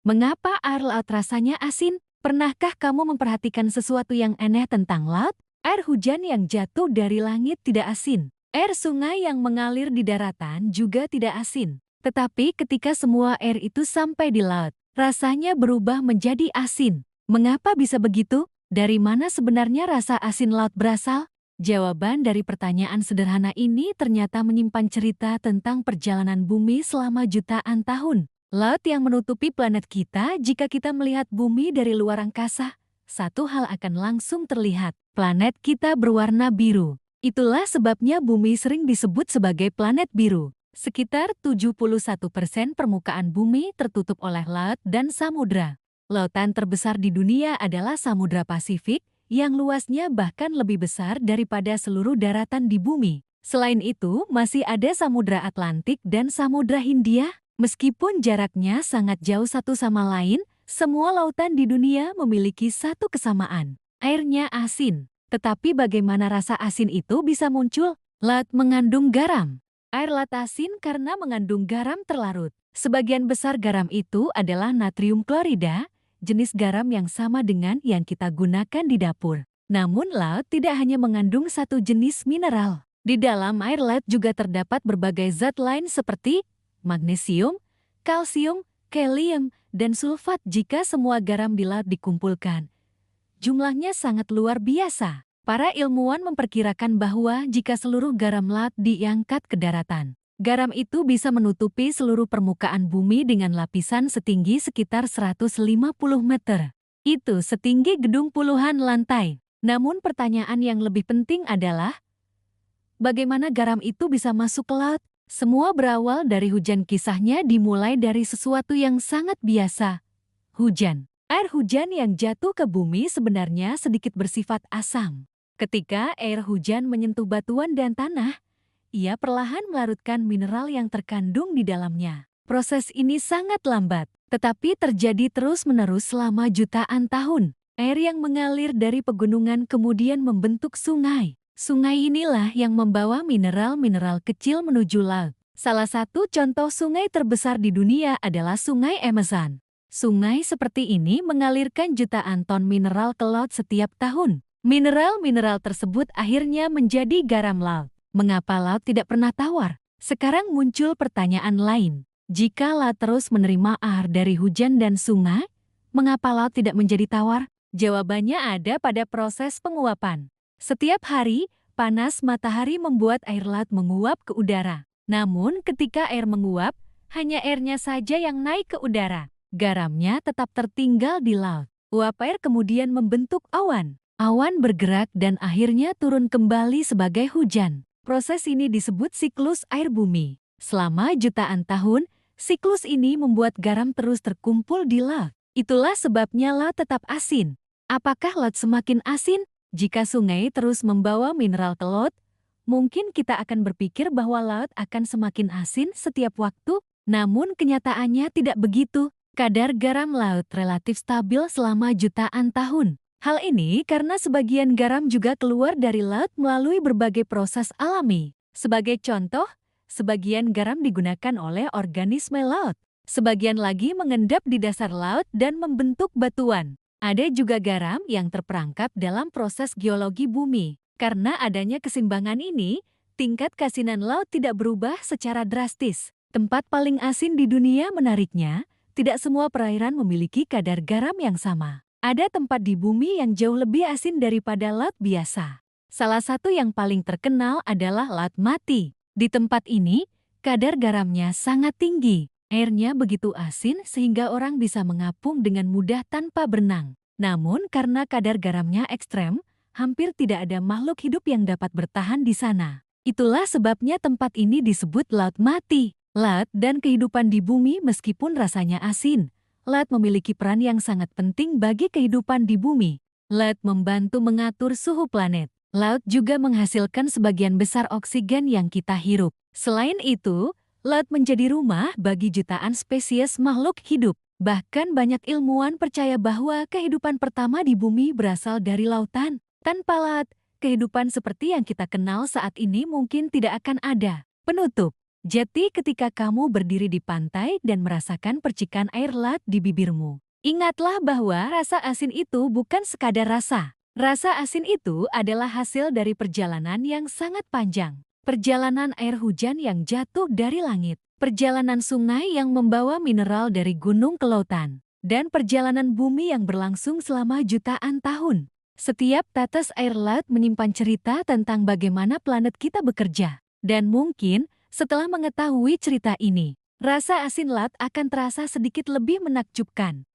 Mengapa air laut rasanya asin? Pernahkah kamu memperhatikan sesuatu yang aneh tentang laut? Air hujan yang jatuh dari langit tidak asin. Air sungai yang mengalir di daratan juga tidak asin. Tetapi ketika semua air itu sampai di laut, rasanya berubah menjadi asin. Mengapa bisa begitu? Dari mana sebenarnya rasa asin laut berasal? Jawaban dari pertanyaan sederhana ini ternyata menyimpan cerita tentang perjalanan bumi selama jutaan tahun. Laut yang menutupi planet kita. Jika kita melihat bumi dari luar angkasa, satu hal akan langsung terlihat. Planet kita berwarna biru. Itulah sebabnya bumi sering disebut sebagai planet biru. Sekitar 71% permukaan bumi tertutup oleh laut dan samudra. Lautan terbesar di dunia adalah Samudra Pasifik, yang luasnya bahkan lebih besar daripada seluruh daratan di bumi. Selain itu, masih ada Samudra Atlantik dan Samudra Hindia. Meskipun jaraknya sangat jauh satu sama lain, semua lautan di dunia memiliki satu kesamaan. Airnya asin. Tetapi bagaimana rasa asin itu bisa muncul? Laut mengandung garam. Air laut asin karena mengandung garam terlarut. Sebagian besar garam itu adalah natrium klorida, jenis garam yang sama dengan yang kita gunakan di dapur. Namun laut tidak hanya mengandung satu jenis mineral. Di dalam air laut juga terdapat berbagai zat lain seperti magnesium, kalsium, kalium, dan sulfat. Jika semua garam di laut dikumpulkan, jumlahnya sangat luar biasa. Para ilmuwan memperkirakan bahwa jika seluruh garam laut diangkat ke daratan, garam itu bisa menutupi seluruh permukaan bumi dengan lapisan setinggi sekitar 150 meter. Itu setinggi gedung puluhan lantai. Namun pertanyaan yang lebih penting adalah, bagaimana garam itu bisa masuk ke laut? Semua berawal dari hujan. Kisahnya dimulai dari sesuatu yang sangat biasa. Hujan. Air hujan yang jatuh ke bumi sebenarnya sedikit bersifat asam. Ketika air hujan menyentuh batuan dan tanah, ia perlahan melarutkan mineral yang terkandung di dalamnya. Proses ini sangat lambat, tetapi terjadi terus-menerus selama jutaan tahun. Air yang mengalir dari pegunungan kemudian membentuk sungai. Sungai inilah yang membawa mineral-mineral kecil menuju laut. Salah satu contoh sungai terbesar di dunia adalah Sungai Amazon. Sungai seperti ini mengalirkan jutaan ton mineral ke laut setiap tahun. Mineral-mineral tersebut akhirnya menjadi garam laut. Mengapa laut tidak pernah tawar? Sekarang muncul pertanyaan lain. Jika laut terus menerima air dari hujan dan sungai, mengapa laut tidak menjadi tawar? Jawabannya ada pada proses penguapan. Setiap hari, panas matahari membuat air laut menguap ke udara. Namun ketika air menguap, hanya airnya saja yang naik ke udara. Garamnya tetap tertinggal di laut. Uap air kemudian membentuk awan. Awan bergerak dan akhirnya turun kembali sebagai hujan. Proses ini disebut siklus air bumi. Selama jutaan tahun, siklus ini membuat garam terus terkumpul di laut. Itulah sebabnya laut tetap asin. Apakah laut semakin asin? Jika sungai terus membawa mineral ke laut, mungkin kita akan berpikir bahwa laut akan semakin asin setiap waktu. Namun kenyataannya tidak begitu. Kadar garam laut relatif stabil selama jutaan tahun. Hal ini karena sebagian garam juga keluar dari laut melalui berbagai proses alami. Sebagai contoh, sebagian garam digunakan oleh organisme laut. Sebagian lagi mengendap di dasar laut dan membentuk batuan. Ada juga garam yang terperangkap dalam proses geologi bumi. Karena adanya keseimbangan ini, tingkat keasinan laut tidak berubah secara drastis. Tempat paling asin di dunia menariknya, tidak semua perairan memiliki kadar garam yang sama. Ada tempat di bumi yang jauh lebih asin daripada laut biasa. Salah satu yang paling terkenal adalah Laut Mati. Di tempat ini, kadar garamnya sangat tinggi. Airnya begitu asin sehingga orang bisa mengapung dengan mudah tanpa berenang. Namun karena kadar garamnya ekstrem, hampir tidak ada makhluk hidup yang dapat bertahan di sana. Itulah sebabnya tempat ini disebut Laut Mati. Laut dan kehidupan di bumi meskipun rasanya asin, laut memiliki peran yang sangat penting bagi kehidupan di bumi. Laut membantu mengatur suhu planet. Laut juga menghasilkan sebagian besar oksigen yang kita hirup. Selain itu, laut menjadi rumah bagi jutaan spesies makhluk hidup. Bahkan banyak ilmuwan percaya bahwa kehidupan pertama di bumi berasal dari lautan. Tanpa laut, kehidupan seperti yang kita kenal saat ini mungkin tidak akan ada. Penutup. Jeti ketika kamu berdiri di pantai dan merasakan percikan air laut di bibirmu. Ingatlah bahwa rasa asin itu bukan sekadar rasa. Rasa asin itu adalah hasil dari perjalanan yang sangat panjang. Perjalanan air hujan yang jatuh dari langit. Perjalanan sungai yang membawa mineral dari gunung ke lautan. Dan perjalanan bumi yang berlangsung selama jutaan tahun. Setiap tetes air laut menyimpan cerita tentang bagaimana planet kita bekerja. Dan mungkin, setelah mengetahui cerita ini, rasa asin laut akan terasa sedikit lebih menakjubkan.